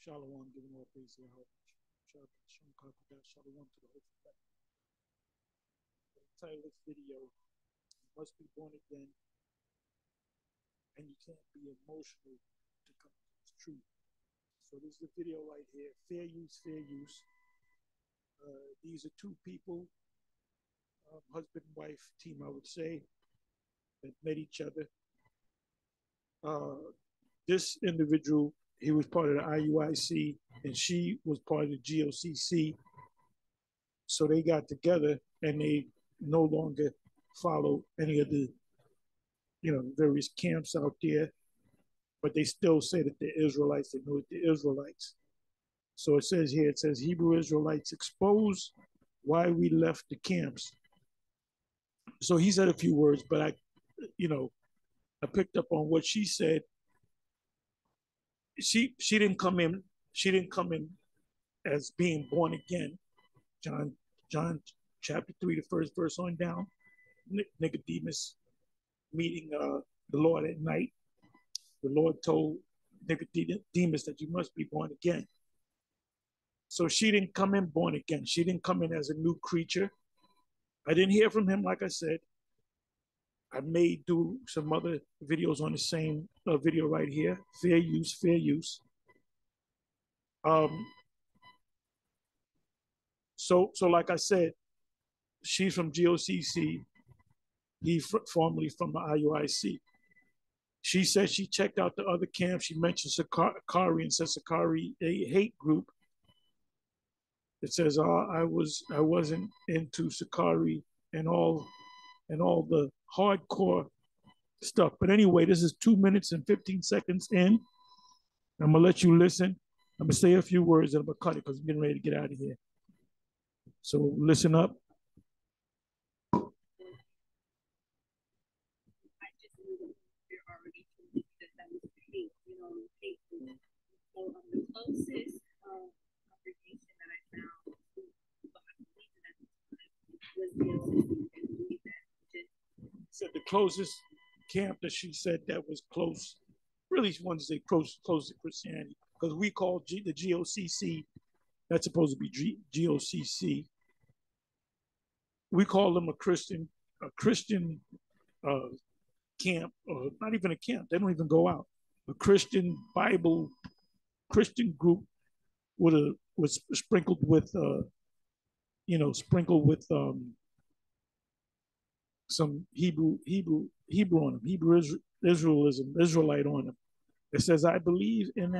Shalom, giving all praise to Yahweh. Shalom to the whole family. The title of this video, you must be born again, and you can't be emotional to come to this truth. So this is the video right here, fair use, fair use. These are two people, husband and wife team, I would say, that met each other. This individual, he was part of the IUIC, and she was part of the GOCC. So they got together, and they no longer follow any of the, various camps out there, but they still say that they're Israelites. They know that they're Israelites. So it says here, Hebrew Israelites expose why we left the camps. So he said a few words, but I picked up on what she said. She didn't come in as being born again. John chapter 3, the first verse on down. Nicodemus meeting the Lord at night. The Lord told Nicodemus that you must be born again. So she didn't come in born again. She didn't come in as a new creature. I didn't hear from him, like I said. I may do some other videos on the same video right here. Fair use, fair use. So like I said, she's from GOCC. He formerly from the IUIC. She said she checked out the other camps. She mentioned Sakari and said Sakari a hate group. It says I wasn't into Sakari and all the hardcore stuff. But anyway, this is 2 minutes and 15 seconds in. I'm gonna let you listen. I'm gonna say a few words and I'm gonna cut it because I'm getting ready to get out of here. So listen up. The closest congregation that I found was said the closest camp that she said that was close, really she wanted to say close to Christianity, because we call the GOCC, that's supposed to be GOCC. We call them a Christian camp, or not even a camp. They don't even go out. A Christian Bible Christian group was sprinkled with some Hebrew on them, Hebrew Israelism, Israelite on them. It says, I believed in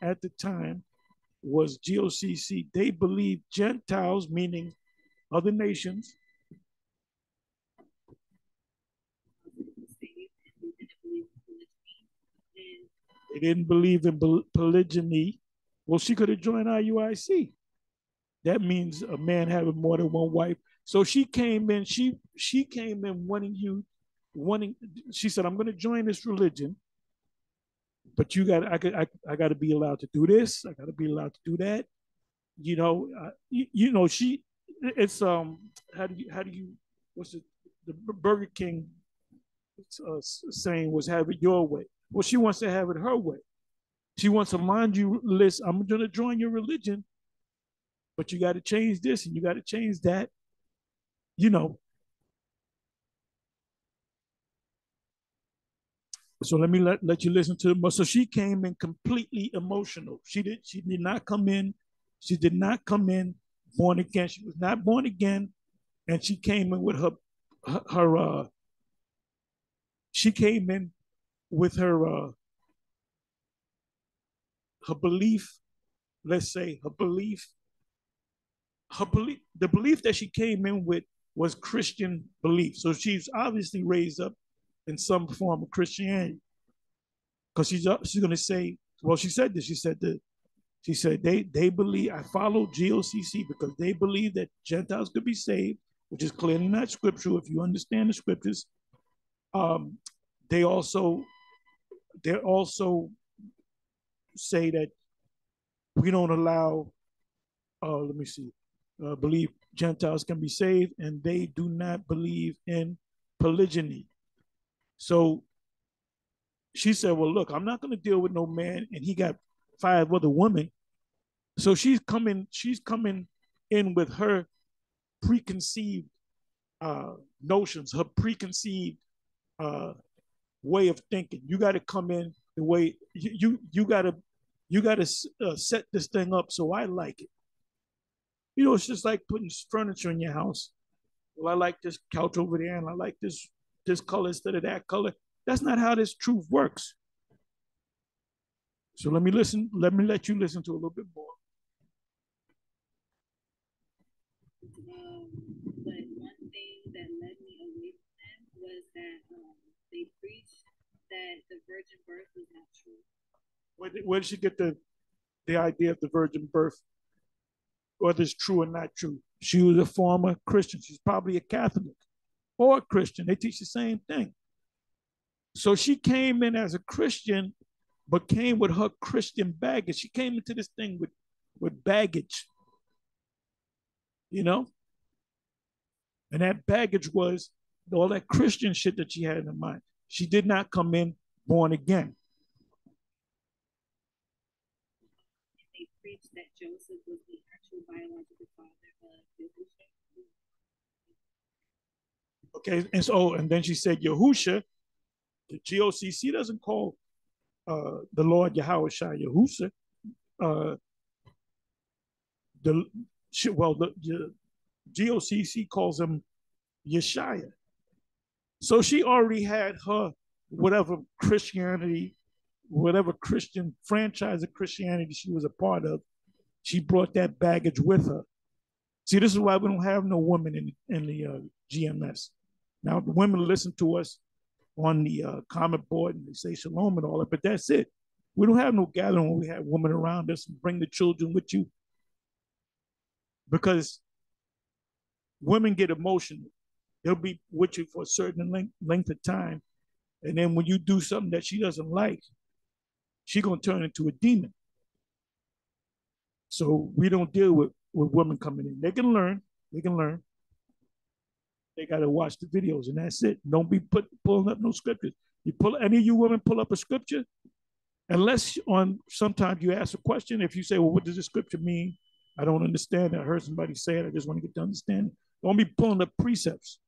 at the time was GOCC. They believed Gentiles, meaning other nations. They didn't believe in polygyny. Well, she could have joined IUIC. That means a man having more than one wife. So she came in. She came in wanting. She said, "I'm going to join this religion, but I got to be allowed to do this. I got to be allowed to do that. She. It's how do you what's it? The Burger King saying was have it your way. Well, she wants to have it her way. She wants a laundry list. I'm going to join your religion, but you got to change this and you got to change that. So let me let you listen to it. So she came in completely emotional. She did not come in. She did not come in born again. She was not born again, and she came in with her she came in with her belief. Let's say her belief. The belief that she came in with was Christian belief. So she's obviously raised up in some form of Christianity, because she's going to say, well, she said this. She said they believe. I follow GOCC because they believe that Gentiles could be saved, which is clearly not scriptural. If you understand the scriptures, they also say that we don't allow. Believe Gentiles can be saved, and they do not believe in polygyny. So she said, well, look, I'm not going to deal with no man, and he got 5 other women. So she's coming in with her preconceived notions, her preconceived way of thinking. You got to come in the way you got to set this thing up so I like it. You know, it's just like putting furniture in your house. Well, I like this couch over there, and I like this color instead of that color. That's not how this truth works. So let me listen. Let me let you listen to a little bit more. But one thing that led me away from them was that they preached that the virgin birth was not true. Where did she get the idea of the virgin birth, whether it's true or not true? She was a former Christian. She's probably a Catholic or a Christian. They teach the same thing. So she came in as a Christian, but came with her Christian baggage. She came into this thing with baggage, you know? And that baggage was all that Christian shit that she had in her mind. She did not come in born again. They preached that Joseph was the actual biological father of Yahusha. Okay, and then she said Yahusha. The GOCC doesn't call the Lord Yahweh Shai Yahusha. The GOCC calls him Yeshaya. So she already had her whatever Christianity, whatever Christian franchise of Christianity she was a part of. She brought that baggage with her. See, this is why we don't have no women in the GMS. Now, the women listen to us on the comment board and they say shalom and all that, but that's it. We don't have no gathering when we have women around us and bring the children with you, because women get emotional. They'll be with you for a certain length of time, and then when you do something that she doesn't like, she's gonna turn into a demon. So we don't deal with women coming in. They can learn. They can learn. They got to watch the videos, and that's it. Don't be pulling up no scriptures. You pull any of you women pull up a scripture, unless on sometimes you ask a question. If you say, "Well, what does the scripture mean?" I don't understand. I heard somebody say it. I just want to get to understand it. Don't be pulling up precepts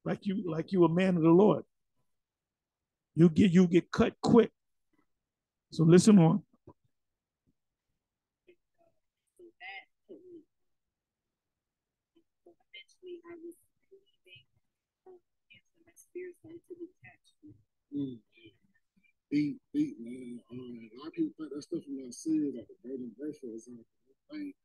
like you a man of the Lord. You get cut quick. So listen on. So that put me. So eventually, I was leaving, and my spirit started to detach. Deep, man. A lot of people think that stuff from that series, like the virgin birth, for example. Like,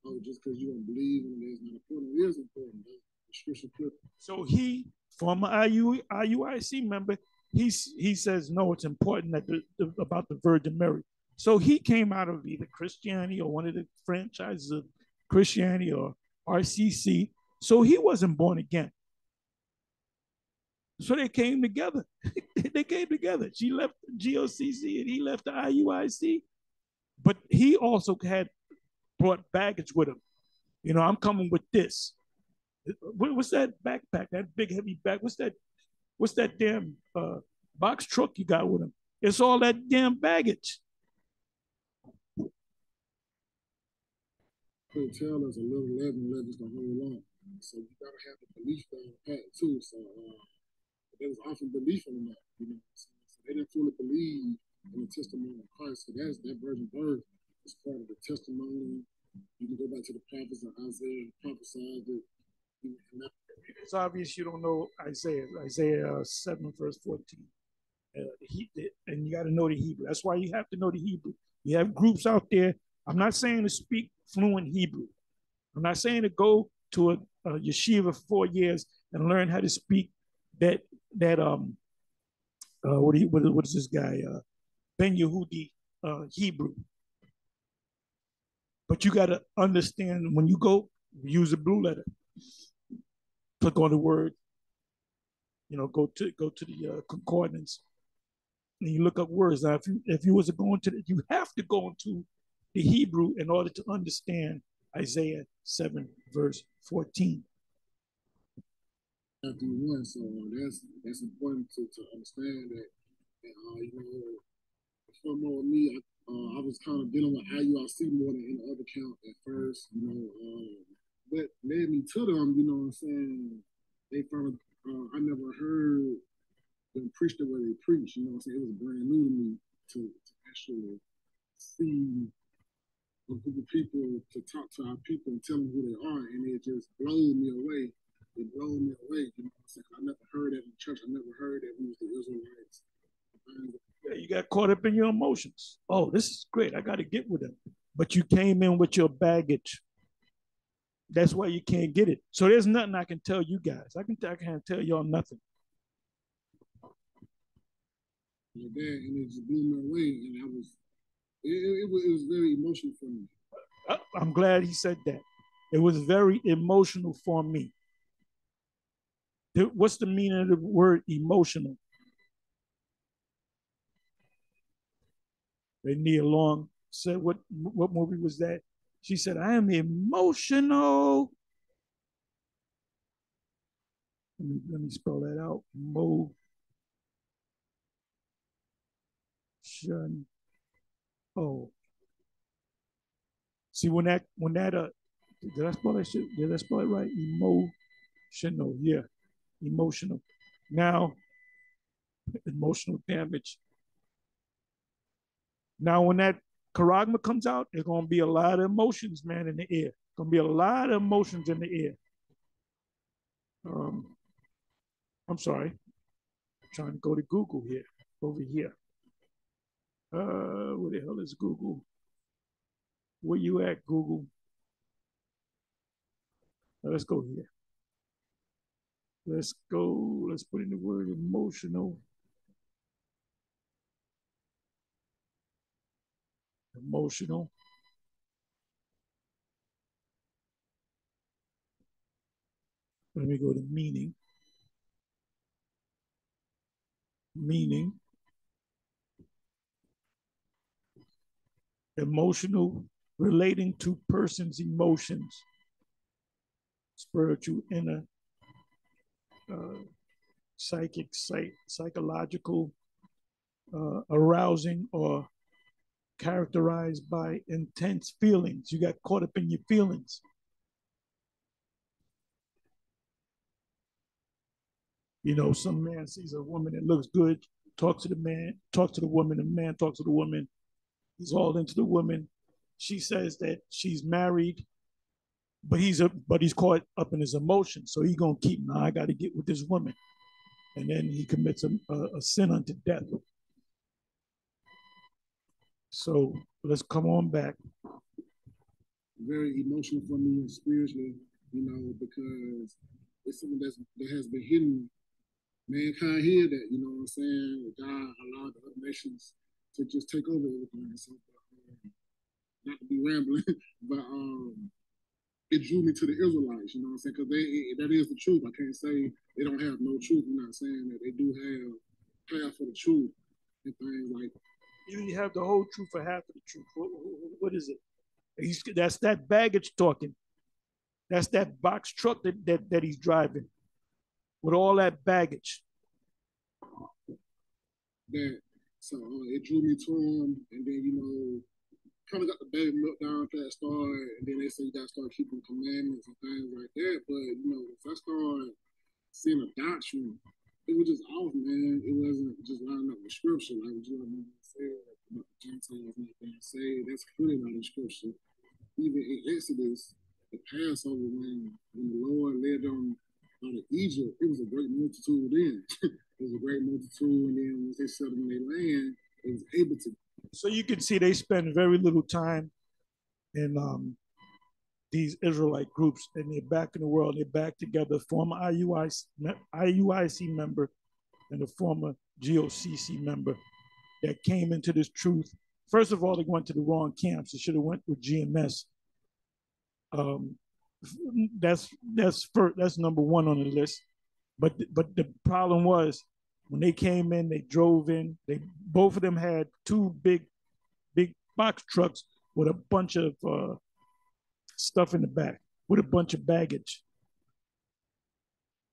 oh, just because you don't believe in it is not important. It is important. The scripture clip. So he, former IUIC member, he says no, it's important that about the Virgin Mary. So he came out of either Christianity or one of the franchises of Christianity or RCC. So he wasn't born again. So they came together. They came together. She left GOCC and he left the IUIC. But he also had brought baggage with him. You know, I'm coming with this. What's that backpack? That big heavy bag? What's that damn box truck you got with him? It's all that damn baggage. Could tell us a little leaven levels the whole lot. So you gotta have the belief down pat too. So there was often belief in that, you know. So they didn't fully believe in the testimony of Christ. So that's that virgin birth is part of the testimony. You can go back to the prophets of Isaiah, prophesied it. It's obvious you don't know Isaiah 7 verse 14. And you got to know the Hebrew. That's why you have to know the Hebrew. You have groups out there. I'm not saying to speak fluent Hebrew. I'm not saying to go to a yeshiva for 4 years and learn how to speak what is this guy Ben Yehudi Hebrew. But you got to understand when you go use a blue letter. Click on the word. You know, go to the concordance, and you look up words. Now, if you was going to, you have to go into the Hebrew in order to understand Isaiah 7 verse 14. After you won, so that's important to understand that. You know, for more me, I was kind of dealing with IUIC more than any other camp at first, you know. But led me to them, you know what I'm saying? They found, I never heard them preach the way they preach, you know what I'm saying? It was brand new to me to actually see a group of people, to talk to our people and tell them who they are, and it just blew me away. It blew me away, you know what I'm saying? I never heard that in church. I never heard that we was the Israelites. Yeah, you got caught up in your emotions. Oh, this is great. I got to get with them. But you came in with your baggage. That's why you can't get it. So there's nothing I can tell you guys. I can't tell y'all nothing. Like that, and it just blew me away, and I was, it was very emotional for me. I'm glad he said that. It was very emotional for me. What's the meaning of the word emotional? And Nia Long said, what movie was that? She said, I am emotional. Let me spell that out. Motion. Oh. See, when that did I spell that shit? Did I spell it right? Emotional, yeah. Emotional. Now, emotional damage. Now, when that charagma comes out, there's gonna be a lot of emotions, man, in the air. Gonna be a lot of emotions in the air. I'm sorry. I'm trying to go to Google here, over here. Where the hell is Google? Where you at, Google? Let's go here. Let's go. Let's put in the word emotional. Emotional. Let me go to meaning. Meaning. Emotional, relating to person's emotions, spiritual, inner, psychic, psychological, arousing, or characterized by intense feelings. You got caught up in your feelings. You know, some man sees a woman that looks good, talk to the man, talk to the woman, the man talks to the woman. He's all into the woman. She says that she's married, but he's caught up in his emotions. So he's gonna keep, I gotta get with this woman. And then he commits a sin unto death. So let's come on back. Very emotional for me and spiritually, you know, because it's something that has been hidden. Mankind here that, you know what I'm saying, God allowed the other nations to just take over everything. So, not to be rambling, but it drew me to the Israelites, you know what I'm saying? Because that is the truth. I can't say they don't have no truth. I'm not saying that they do have half of the truth and things like that. You have the whole truth for half of the truth. What is it? That's that baggage talking. That's that box truck that he's driving with all that baggage. That so it drew me to him, and then you know, kind of got the baby milk down to that start, and then they say you got to start keeping commandments and things like that. But you know, if I started seeing a doctrine, it was just off, man. It wasn't just lining up with scripture, like what you said about the Gentiles not being saved. That's clearly not in scripture. Even in Exodus, the Passover, when the Lord led them out of Egypt, it was a great multitude then. It was a great multitude, and then once they settled in their land, they was able to. So you can see they spend very little time in these Israelite groups, and they're back in the world. They're back together. Former IUIC member and a former GOCC member that came into this truth. First of all, they went to the wrong camps. They should have went with GMS. That's number one on the list. But the problem was when they came in, they drove in. Both of them had two big box trucks with a bunch of stuff in the back, with a bunch of baggage.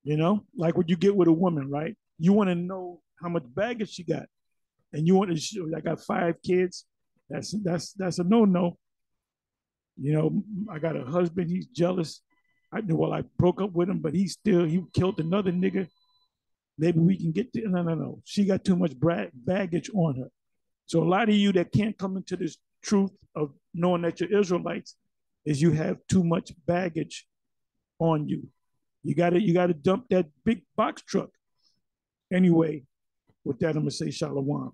You know, like what you get with a woman, right? You want to know how much baggage she got, and you want to. I got 5 kids. That's a no-no. You know, I got a husband, he's jealous. I broke up with him, but he killed another nigga. Maybe we can get to, no. She got too much baggage on her. So a lot of you that can't come into this truth of knowing that you're Israelites is you have too much baggage on you. You gotta dump that big box truck. Anyway, with that, I'm gonna say shalom.